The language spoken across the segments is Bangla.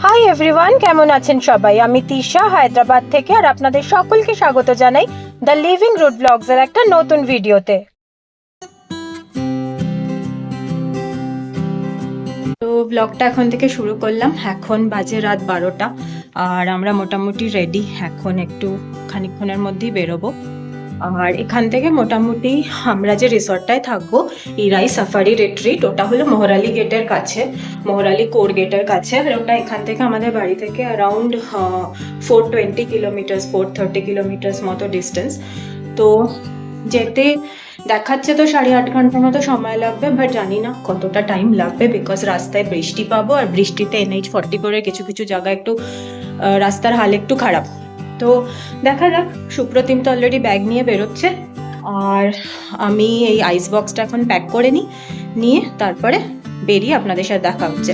হাই এভরিওয়ান, কেমন আছেন সবাই? আমি তিশা হায়দ্রাবাদ থেকে, আর আপনাদের সকলকে স্বাগত জানাই দ্য লিভিং রুট ব্লগস এর একটা নতুন ভিডিওতে। তো ব্লগটা এখন থেকে শুরু করলাম। এখন বাজে রাত 12টা আর আমরা মোটামুটি রেডি। এখন একটু খানিকক্ষণের মধ্যেই বেরোবো। আর এখান থেকে মোটামুটি আমরা যে রিসর্টটায় থাকবো, ইরাই সাফারি রিট্রিট, ওটা হলো মোহরালি গেটের কাছে, মোহরালি কোর গেটের কাছে। আর ওটা এখান থেকে আমাদের বাড়ি থেকে অ্যারাউন্ড 420 কিলোমিটার্স 430 কিলোমিটার্স মতো ডিস্টেন্স। তো যেতে দেখাচ্ছে তো 8.5 ঘন্টার মতো সময় লাগবে, বাট জানি না কতটা টাইম লাগবে, বিকজ রাস্তায় বৃষ্টি পাবো, আর বৃষ্টিতে NH40 করে কিছু কিছু জায়গায় একটু রাস্তার হাল একটু খারাপ। তো দেখা যাক। সুপ্রতিম তো অলরেডি ব্যাগ নিয়ে বেরোচ্ছে, আর আমি এই আইস বক্সটা এখন প্যাক করে নিয়ে তারপরে বেরিয়ে আপনাদের সাথে দেখা হচ্ছে।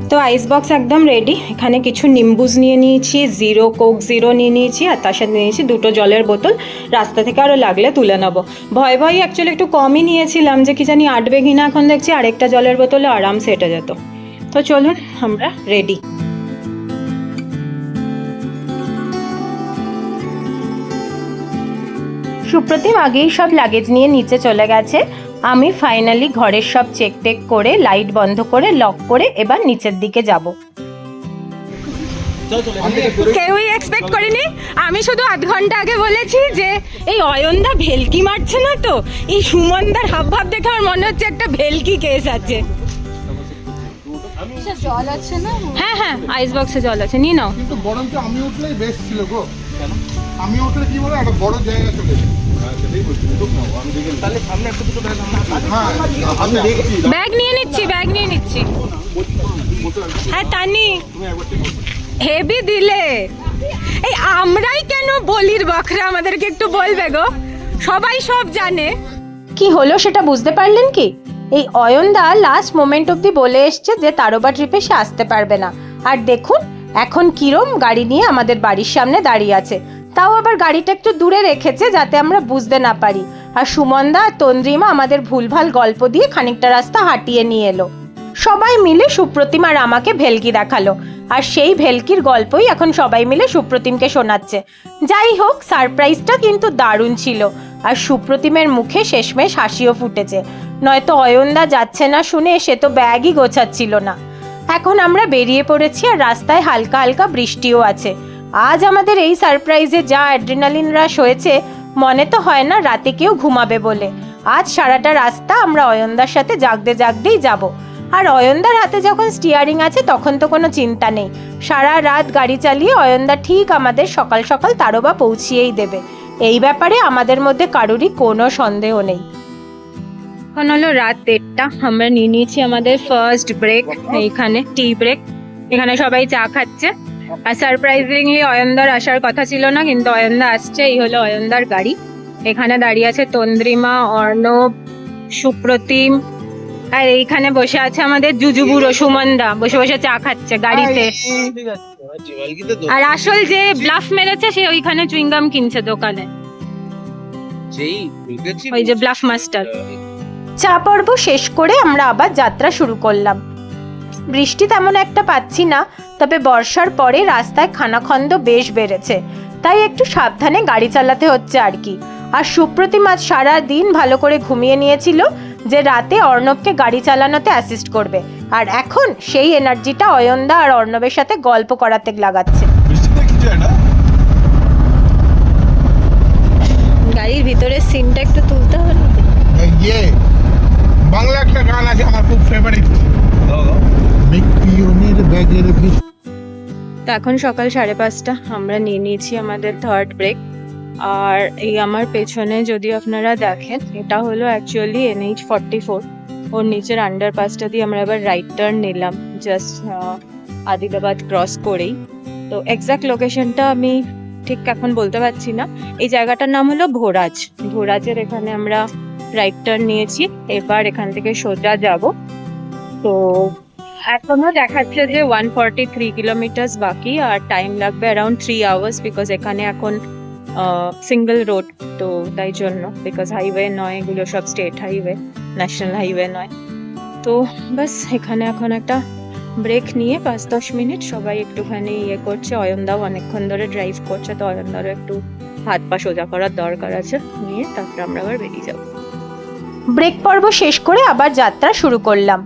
তো আইস বক্স একদম রেডি। এখানে কিছু নিম্বুজ নিয়ে নিয়েছি, কোক জিরো নিয়ে নিয়েছি, আর তার সাথে নিয়েছি 2টো জলের বোতল। রাস্তা থেকে আরও লাগলে তুলে নেবো। ভয় অ্যাকচুয়ালি একটু কমই নিয়েছিলাম, যে কি জানি আটবে কিনা। এখন দেখছি আরেকটা জলের বোতলে আরামসে এটে যেত। তো চলুন, আমরা রেডি। সুপ্রতিম আগেই সব লাগেজ নিয়ে নিচে চলে গেছে। আমি ফাইনালি ঘরের সব চেক টেক করে, লাইট বন্ধ করে, লক করে এবার নিচের দিকে যাব। কেউই এক্সপেক্ট করিনি। আমি শুধু আধ ঘন্টা আগে বলেছি যে এই অয়নদা ভেলকি মারছে না তো, এই সুমনদার হাবভাব দেখে আমার মনে হচ্ছে একটা ভেলকি কেস আছে। জল আছে না? হ্যাঁ হ্যাঁ, আইস বক্সে জল আছে, নিয়ে নাও। কিন্তু বরঞ্চ আমি উঠলেই বেস্ট ছিল গো। কেন? আমি উঠলে কি বলে একটা বড় জায়গা চলে যায়। ব্যাগ নিয়ে নিচ্ছি। হ্যাঁ তানি, হেভি দিলে। এই আমরাই কেন বলির বকরা, আমাদেরকে একটু বলবে গো। সবাই সব জানে। কি হলো সেটা বুঝতে পারলেন কি? এই অয়নদা লাস্ট মোমেন্ট অবধি বলে এসছে যে তারোবা ট্রিপে সে আসতে পারবে না। আর দেখুন এখন কিরম গাড়ি নিয়ে আমাদের বাড়ির সামনে দাঁড়িয়ে আছে। তাও আবার গাড়িটা একটু দূরে রেখেছে যাতে আমরা বুঝতে না পারি। আর সুমনদা আর তন্দ্রিমা আমাদের ভুলভাল গল্প দিয়ে খানিকটা রাস্তা হাঁটিয়ে নিয়ে এলো। সবাই মিলে সুপ্রতিম আর আমাকে ভেলকি দেখালো, আর সেই ভেলকির গল্পই এখন সবাই মিলে সুপ্রতিমকে শোনাচ্ছে। যাই হোক, সারপ্রাইজটা কিন্তু দারুণ ছিল, আর সুপ্রতিমের মুখে শেষমেশ হাসিও ফুটেছে। নয়তো অয়নদা যাচ্ছে না শুনে সে তো ব্যাগই গোছাচ্ছিল না। এখন আমরা বেরিয়ে পড়েছি, আর রাস্তায় হালকা হালকা বৃষ্টিও আছে। আজ আমাদের এই সারপ্রাইজে যা অ্যাড্রিনালিন রাশ হয়েছে, মনে তো হয় না রাতে কেউ ঘুমাবে বলে। আজ সারাটা রাস্তা আমরা অয়নদার সাথে জাগতেই যাব। আর অয়নদার হাতে যখন স্টিয়ারিং আছে তখন তো কোনো চিন্তা নেই। সারা রাত গাড়ি চালিয়ে অয়নদা ঠিক আমাদের সকাল সকাল তারোবা পৌঁছিয়েই দেবে। এই ব্যাপারে আমাদের মধ্যে কারোরই কোনো সন্দেহ নেই। এখন হলো রাত 1টা। আমরা নিয়ে নিয়েছি আমাদের ফার্স্ট ব্রেক, এইখানে টি ব্রেক। এখানে সবাই চা খাচ্ছে। আর সারপ্রাইজিংলি অয়নদার আসার কথা ছিল না, কিন্তু অয়নদা আসছে। এই হলো অয়নদার গাড়ি। এখানে দাঁড়িয়ে আছে তন্দ্রিমা, অর্ণব, সুপ্রতিম, আর এইখানে বসে আছে আমাদের জুজুবুড়ো সুমনদা, বসে বসে চা খাচ্ছে গাড়িতে। আর আসল যে ব্লাফ মেরেছে সে ওইখানে চুইংগাম কিনছে দোকানে, ওই যে ব্লাফ মাস্টার। চা পর্ব শেষ করে আমরা আবার যাত্রা শুরু করলাম। বৃষ্টি তেমন একটা পাচ্ছি না, তবে বর্ষার পরে রাস্তায় খানাখন্দ বেশ বেড়েছে, তাই একটু সাবধানে গাড়ি চালাতে হচ্ছে আর কি। আর সুপ্রতিম আজ সারা দিন ভালো করে ঘুমিয়ে নিয়েছিল যে রাতে অর্ণবকে গাড়ি চালানোতে অ্যাসিস্ট করবে, আর এখন সেই এনার্জিটা অয়নদা আর অর্ণবের সাথে গল্প করাতে লাগাচ্ছে। গাড়ির ভিতরে সিমটা একটু তুলতে হবে। বাংলা একটা গান আছে আমার খুব ফেভারিট, তো এখন সকাল 5:30। আমরা নিয়ে নিয়েছি আমাদের থার্ড ব্রেক। আর এই আমার পেছনে যদি আপনারা দেখেন, এটা হলো অ্যাকচুয়ালি NH44। ওর নিচের আন্ডারপাসটা দিয়ে আমরা এবার রাইট টার্ন নিলাম, জাস্ট আদিলাবাদ ক্রস করেই। তো এক্সাক্ট লোকেশনটা আমি ঠিক এখন বলতে পারছি না। এই জায়গাটার নাম হলো ভোরাজের এখানে আমরা রাইট টার্ন নিয়েছি। এবার এখান থেকে সোজা যাব। তো এখনো দেখাচ্ছে যে 143 কিলোমিটার বাকি, আর টাইম লাগবে অ্যারাউন্ড 3 আওয়ার্স, বিকজ এখানে এখন সিঙ্গেল রোড, তো তাই জন্য, বিকজ হাইওয়ে নয়, এগুলো সব স্টেট হাইওয়ে। ন্যাশনাল হাইওয়ে নয়। তো বাস এখানে এখন একটা ব্রেক নিয়ে 5-10 মিনিট সবাই একটুখানি করছে। অয়নদাও অনেকক্ষণ ধরে ড্রাইভ করছে, তো অয়নদারও একটু হাত পা সোজা করার দরকার আছে, নিয়ে তারপরে আমরা আবার বেরিয়ে যাব। ব্রেক পর্ব শেষ করে আবার যাত্রা শুরু করলাম।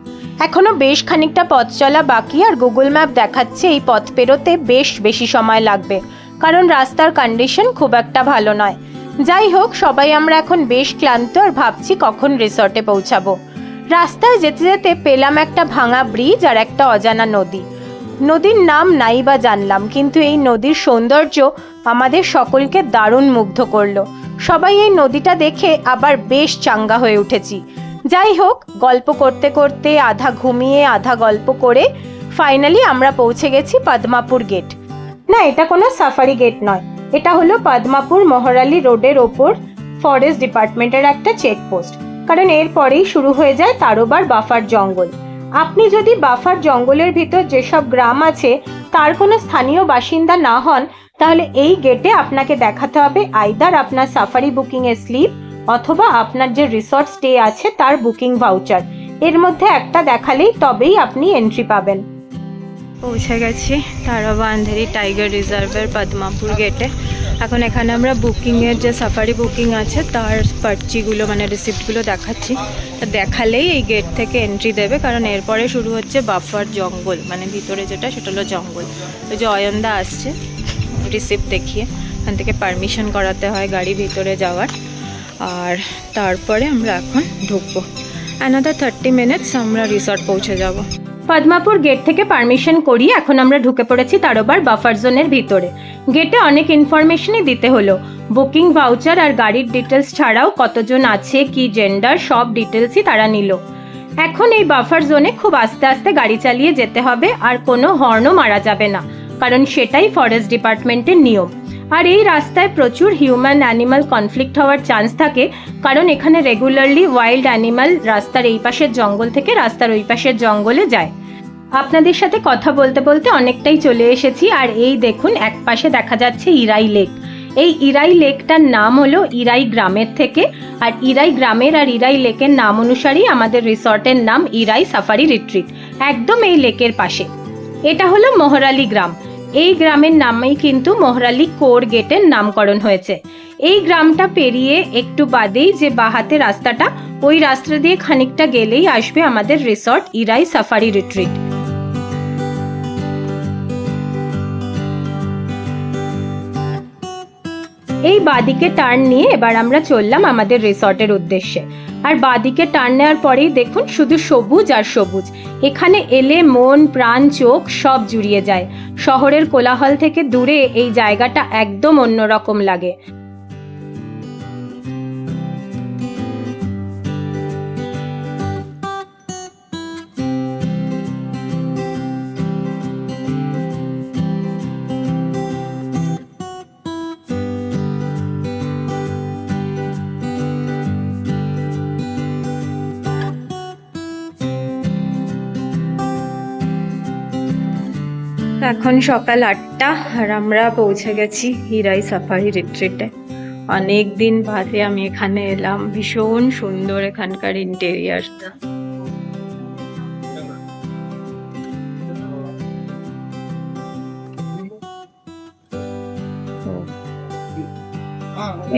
এখনো বেশ খানিকটা পথ চলা বাকি, আর গুগল ম্যাপ দেখাচ্ছে এই পথ পেরোতে বেশ বেশি সময় লাগবে, কারণ রাস্তার কন্ডিশন খুব একটা ভালো নয়। যাই হোক, সবাই আমরা এখন বেশ ক্লান্ত আর ভাবছি কখন রিসর্টে পৌঁছাবো। রাস্তায় যেতে যেতে পেলাম একটা ভাঙা ব্রিজ আর একটা অজানা নদী। নদীর নাম নাই বা জানলাম, কিন্তু এই নদীর সৌন্দর্য আমাদের সকলকে দারুণ মুগ্ধ করলো। সবাই এই নদীটা দেখে আবার বেশ চাঙ্গা হয়ে উঠেছি। যাই হোক, গল্প করতে করতে আধা ঘুমিয়ে আধা গল্প করে ফাইনালি আমরা পৌঁছে গেছি পদ্মাপুর গেট। না, এটা কোনো সাফারি গেট নয়, এটা হলো পদ্মাপুর মহরালি রোডের ওপর ফরেস্ট ডিপার্টমেন্টের একটা চেকপোস্ট, কারণ এরপরেই শুরু হয়ে যায় তারোবার বাফার জঙ্গল। আপনি যদি বাফার জঙ্গলের ভিতর যেসব গ্রাম আছে তার কোনো স্থানীয় বাসিন্দা না হন, তাহলে এই গেটে আপনাকে দেখাতে হবে আইদার আপনার সাফারি বুকিং এর স্লিপ অথবা আপনার যে রিসর্ট স্টে আছে তার বুকিং ভাউচার। এর মধ্যে একটা দেখালেই তবেই আপনি এন্ট্রি পাবেন। পৌঁছে গেছি তারাবা আন্ধেরি টাইগার রিজার্ভের পদ্মাপুর গেটে। এখন এখানে আমরা বুকিংয়ের যে সাফারি বুকিং আছে তার পার্চিগুলো মানে রিসিপ্টগুলো দেখাচ্ছি। দেখালেই এই গেট থেকে এন্ট্রি দেবে, কারণ এরপরে শুরু হচ্ছে বাফার জঙ্গল, মানে ভিতরে যেটা সেটা হলো জঙ্গল। তো যে অয়নদা আসছে রিসিপ্ট দেখিয়ে এখান থেকে পারমিশন করাতে হয় গাড়ি ভিতরে যাওয়ার, আর তারপরে আমরা এখন ঢুকবো। অ্যানাদার 30 মিনিটস আমরা রিসর্ট পৌঁছে যাব। পদ্মাপুর গেট থেকে পারমিশন করিয়ে এখন আমরা ঢুকে পড়েছি তারোবার বাফার জোনের ভিতরে। গেটে অনেক ইনফরমেশনই দিতে হলো, বুকিং ভাউচার আর গাড়ির ডিটেলস ছাড়াও কতজন আছে, কি জেন্ডার, সব ডিটেলসই তারা নিল। এখন এই বাফার জোনে খুব আস্তে আস্তে গাড়ি চালিয়ে যেতে হবে, আর কোনো হর্নও মারা যাবে না, কারণ সেটাই ফরেস্ট ডিপার্টমেন্টের নিয়ম। আর এই রাস্তায় প্রচুর হিউম্যান অ্যানিমাল কনফ্লিক্ট হওয়ার চান্স থাকে, কারণ এখানে রেগুলারলি ওয়াইল্ড অ্যানিমাল রাস্তার এই পাশের জঙ্গল থেকে রাস্তার ওই পাশের জঙ্গলে যায়। আপনাদের সাথে কথা বলতে বলতে অনেকটাই চলে এসেছি, আর এই দেখুন এক পাশে দেখা যাচ্ছে ইরাই লেক। এই ইরাই লেকটার নাম হলো ইরাই গ্রামের থেকে, আর ইরাই গ্রামের আর ইরাই লেকের নাম অনুসারেই আমাদের রিসর্টের নাম ইরাই সাফারি রিট্রিট, একদম এই লেকের পাশে। এটা হলো মহরালি গ্রাম। এই গ্রামের নামেই কিন্তু মহরালি কোর গেটের নামকরণ হয়েছে। এই গ্রামটা পেরিয়ে একটু বাদেই যে বাহাতে রাস্তাটা, ওই রাস্তা দিয়ে খানিকটা গেলেই আসবে আমাদের রিসর্ট ইরাই সাফারি রিট্রিট। এই বাদিকে টার্ন নিয়ে এবার আমরা চললাম আমাদের রিসর্টের উদ্দেশ্যে। আর বাদিকে টার্ন নেওয়ার পরেই দেখুন শুধু সবুজ আর সবুজ। এখানে এলে মন প্রাণ চোখ সব জুড়িয়ে যায়। শহরের কোলাহল থেকে দূরে এই জায়গাটা একদম অন্যরকম লাগে। এখন সকাল 8টা আর আমরা পৌঁছে গেছি ইরাই সাফারি রিট্রিটে। অনেক দিন বাদে আমি এখানে এলাম, ভীষণ সুন্দর এখানকার ইন্টেরিয়ারটা।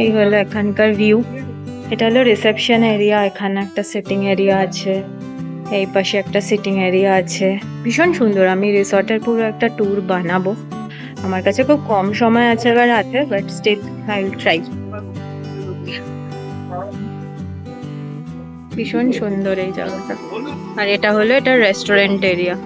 এই হলো এখানকার ভিউ। এটা হলো রিসেপশন এরিয়া, এখানে একটা সিটিং এরিয়া আছে, এই পাশে একটা সিটিং এরিয়া আছে, ভীষণ সুন্দর। আমি রিসর্টের পুরো একটা ট্যুর বানাবো। আমার কাছে খুব কম সময় আছে এবার হাতে, but still I will try. ভীষণ সুন্দর এই জায়গাটা। আর এটা হলো এটা রেস্টুরেন্ট এরিয়া।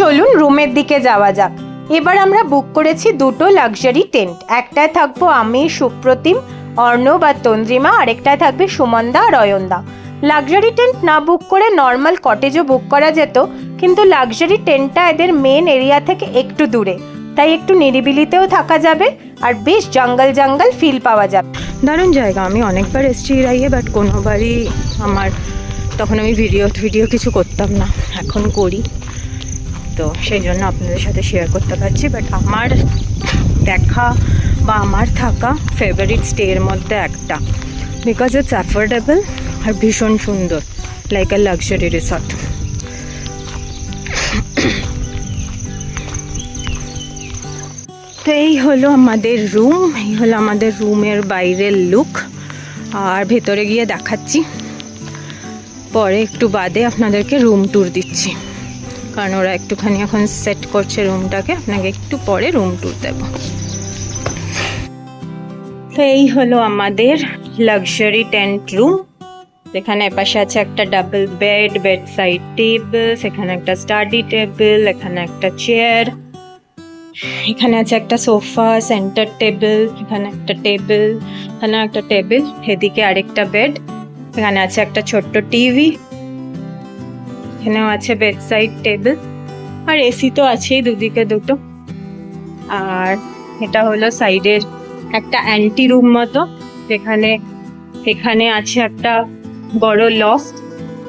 চলুন রুমের দিকে যাওয়া যাক। এবার আমরা বুক করেছি দুটো লাক্সারি টেন্ট। একটায় থাকবো আমি, সুপ্রতিম, অর্ণব আর তন্দ্রিমা, আরেকটায় থাকবে সুমনদা আর অয়নদা। লাক্সারি টেন্ট না বুক করে নর্মাল কটেজও বুক করা যেত, কিন্তু লাক্সারি টেন্টটা এদের মেন এরিয়া থেকে একটু দূরে, তাই একটু নিরিবিলিতেও থাকা যাবে আর বেশ জঙ্গল জঙ্গল ফিল পাওয়া যাবে। দারুণ জায়গা, আমি অনেকবার এসেছি ইরাইয়ে, বাট কোনোবারই আমার তখন আমি ভিডিও কিছু করতাম না, এখন করি, তো সেই জন্য আপনাদের সাথে শেয়ার করতে পারছি। বাট আমার দেখা বা আমার থাকা ফেভারিট স্টের মধ্যে একটা, বিকজ ইটস অ্যাফোর্ডেবল আর ভীষণ সুন্দর, লাইক আ লাক্সারি রিসর্ট। তো এই হলো আমাদের রুম, এই হলো আমাদের রুমের বাইরের লুক, আর ভেতরে গিয়ে দেখাচ্ছি পরে, একটু বাদে আপনাদেরকে রুম ট্যুর দিচ্ছি, কারণ ওরা একটুখানি এখন সেট করছে রুমটাকে, আপনাকে একটু পরে রুম ট্যুর দেব। তো এই হলো আমাদের লাক্সারি টেন্ট রুম। এখানে পাশে আছে একটা double bed, bed side table, সেখানে একটা স্টাডি টেবিল, এখানে একটা চেয়ার, এখানে আছে একটা সোফা, সেন্টার টেবিল, এখানে একটা টেবিল, এখানে একটা টেবিল, এদিকে আরেকটা বেড, এখানে আছে একটা ছোট্ট টিভি, এখানেও আছে বেড সাইড টেবিল, আর এসি তো আছেই দুদিকে দুটো। আর এটা হলো সাইডের একটা অ্যান্টি রুম মতো, যেখানে এখানে আছে একটা বড় লফট,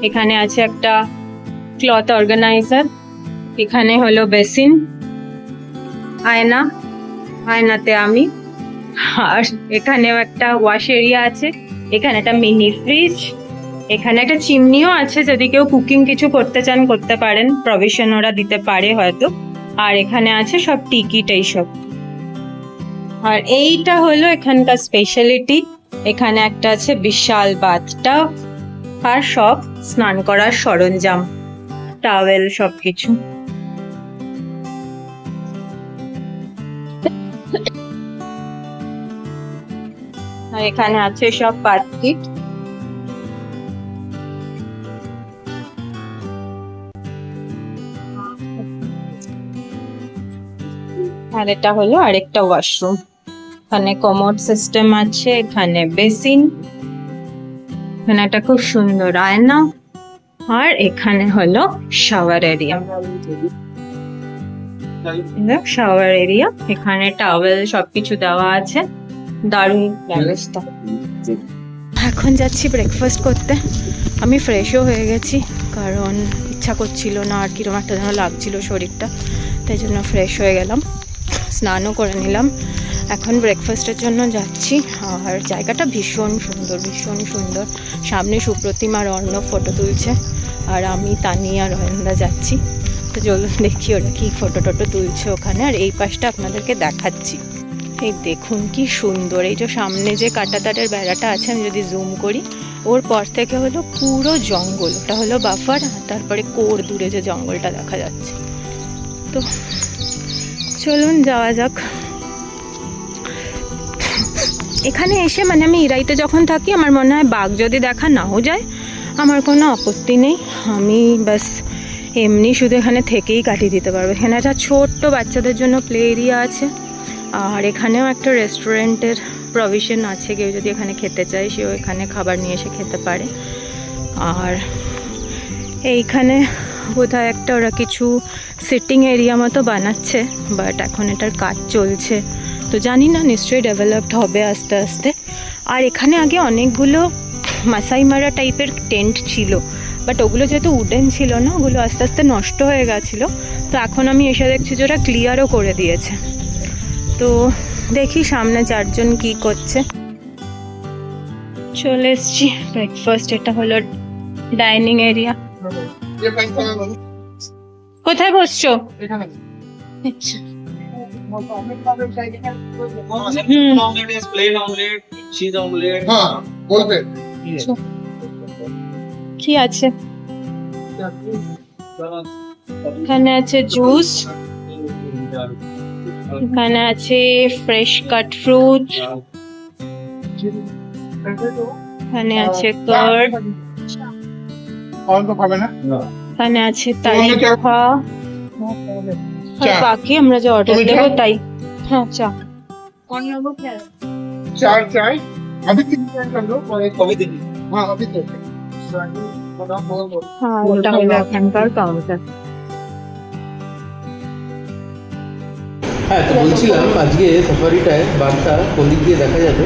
এখানে আছে একটা ক্লথ অর্গানাইজার, এখানে হলো বেসিন, আয়না, আয়নাতে আমি, আর এখানেও একটা ওয়াশ এরিয়া আছে, এখানে একটা মিনি ফ্রিজ, এখানে একটা চিমনিও আছে, যদি কেউ কুকিং কিছু করতে চান করতে পারেন, প্রভিশন ওরা দিতে পারে হয়তো। আর এখানে আছে সব টিকিট এইসব। আর এইটা হলো এখানকার স্পেশালিটি, এখানে একটা আছে বিশাল বাথটাব আর সব স্নান করার সরঞ্জাম, টাওয়েল, সবকিছু। আর এখানে আছে সব বাথ কিট। আর এটা হলো আরেকটা ওয়াশরুম, এখানে কমোড সিস্টেম আছে, এখানে বেসিন, এখানে একটা খুব সুন্দর আয়না, আর এখানে হলো শাওয়ার এরিয়া, শাওয়ার এরিয়া, এখানে টাওয়েল সবকিছু দেওয়া আছে, দারুণ ব্যবস্থা। এখন যাচ্ছি ব্রেকফাস্ট করতে, আমি ফ্রেশও হয়ে গেছি, কারণ ইচ্ছা করছিল না আর কিরকম একটা যেন লাগছিল শরীরটা, তাই জন্য ফ্রেশ হয়ে গেলাম, স্নানও করে নিলাম। এখন ব্রেকফাস্টের জন্য যাচ্ছি, আর জায়গাটা ভীষণ সুন্দর, ভীষণ সুন্দর। সামনে সুপ্রতিম আর অর্ণব ফটো তুলছে, আর আমি, তানিয়া আর অয়নদা যাচ্ছি। তো চলুন দেখি ওরা কি ফটো টটো তুলছে ওখানে, আর এই পাশটা আপনাদেরকে দেখাচ্ছি। এই দেখুন কি সুন্দর, এই যে সামনে যে কাঁটাতারের বেড়াটা আছে, আমি যদি জুম করি, ওর পর থেকে হলো পুরো জঙ্গল, ওটা হলো বাফার, তারপরে কোর দূরে যে জঙ্গলটা দেখা যাচ্ছে। তো চলুন যাওয়া যাক। এখানে এসে মানে আমি ইরাইতে যখন থাকি, আমার মনে হয় বাঘ যদি দেখা নাও যায় আমার কোনো আপত্তি নেই, আমি ব্যাস এমনি শুধু এখানে থেকেই কাটিয়ে দিতে পারবো। এখানে একটা ছোট্ট বাচ্চাদের জন্য প্লে এরিয়া আছে, আর এখানেও একটা রেস্টুরেন্টের প্রভিশন আছে, কেউ যদি এখানে খেতে চায় সেও এখানে খাবার নিয়ে এসে খেতে পারে। আর এইখানে বোধহয় একটা ওরা কিছু সিটিং এরিয়া মতো বানাচ্ছে, বাট এখন এটার কাজ চলছে, তো জানি না, নিশ্চয়ই ডেভেলপড হবে আস্তে আস্তে। আর এখানে আগে অনেকগুলো মাসাই মারা টাইপের টেন্ট ছিল, বাট ওগুলো যেহেতু উডেন ছিল না, ওগুলো আস্তে আস্তে নষ্ট হয়ে গেছিলো, তো এখন আমি এসে দেখছি যে ওরা ক্লিয়ারও করে দিয়েছে। তো দেখি সামনে চারজন কি করছে। চলে এসছি ব্রেকফাস্ট, এটা হলো ডাইনিং এরিয়া। কোথায় বসছো? আচ্ছা, কি আছে এখানে? আছে জুস, এখানে আছে ফ্রেশ কাট ফ্রুট, এখানে আছে কার্ড, এখানে আছে তাই পোহা, আর বাকি আমরা যে অর্ডার দেবো তাই। হ্যাঁ, চা চাই अभी कभी दिन हाँ अभी तो হ্যাঁ, ওটা হলো এখানকার কাউন্টার। হ্যাঁ, তো বলছিলাম আজকে সাফারিটায় বাঘটা কোন দিক দিয়ে দেখা যাবে?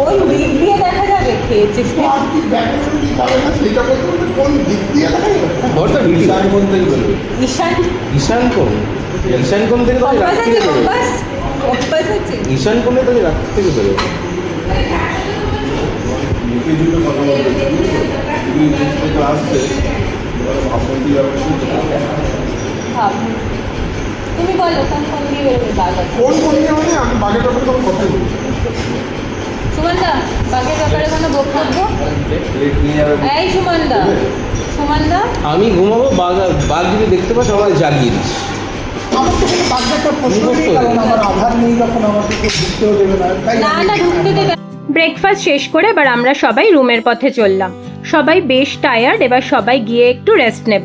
ওই দিক দিয়ে দেখা যাবে, খেয়েছিস কি? আর কি দেখো কি পাবে না সেটা বলতে বলতে কোন দিক দিয়ে দেখা যাবে? অর্থাৎ ঈশান কোণ থেকে বেরোবে। ঈশান ঈশান কোণ, ঈশান কোণ থেকে তো রাত কম্পাস থেকে আছে, বেরোবে। কম্পাস কম্পাস আছে। ঈশান কোণে তো রাত থেকে বেরোবে। তুমি বলো কোন কোন দিয়ে বেরোবে বাঘ আছে? কোন কোন দিয়ে মানে আমি বাঘের ব্যাপারে তখন কথাই বলছি। সুমনদা, বাঘের ব্যাপারে কোনো বক্তব্য? এই সুমনদা, সুমনদা আমি ঘুমাবো, বাঘ যদি দেখতে পাস আমাকে জাগিয়ে দিস। আমার তো কোনো বাঘ দেখার প্রশ্ন নেই, কারণ আমার আধার নেই, যখন আমাকে কেউ ঢুকতেও দেবে না, তাই না না ঢুকতে দেবে। ব্রেকফাস্ট শেষ করে এবার আমরা সবাই রুমের পথে চললাম। সবাই বেশ টায়ার্ড, এবার সবাই গিয়ে একটু রেস্ট নেব।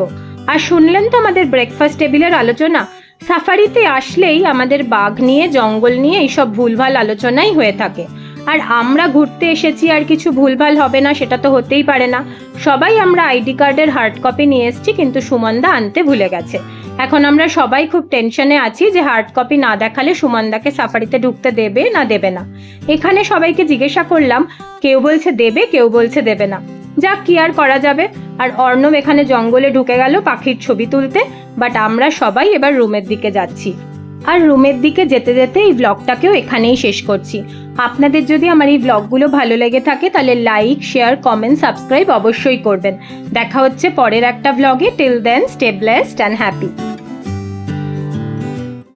আর শুনলেন তো আমাদের ব্রেকফাস্ট টেবিলের আলোচনা। সাফারিতে আসলেই আমাদের বাঘ নিয়ে, জঙ্গল নিয়ে এইসব ভুলভাল আলোচনাই হয়ে থাকে। আর আমরা ঘুরতে এসেছি আর কিছু ভুলভাল হবে না সেটা তো হতেই পারে না। সবাই আমরা আইডি কার্ডের হার্ড কপি নিয়ে এসেছি, কিন্তু সুমনদা আনতে ভুলে গেছে। এখন আমরা সবাই খুব টেনশনে আছি যে হার্ড কপি না দেখালে সুমনদাকে সাফারিতে ঢুকতে দেবে না দেবে না। এখানে সবাইকে জিজ্ঞাসা করলাম, কেউ বলছে দেবে, কেউ বলছে দেবে না। যাক, কি আর করা যাবে। আর অর্ণব এখানে জঙ্গলে ঢুকে গেল পাখির ছবি তুলতে। বাট আমরা সবাই এবার রুমের দিকে যাচ্ছি। আর রুমের দিকে যেতে যেতে এই ব্লগটাকেও এখানেই শেষ করছি। আপনাদের যদি আমার এই ব্লগগুলো ভালো লেগে থাকে তাহলে লাইক, শেয়ার, কমেন্ট, সাবস্ক্রাইব অবশ্যই করবেন। দেখা হচ্ছে পরের একটা ব্লগে। Till then stay blessed and happy.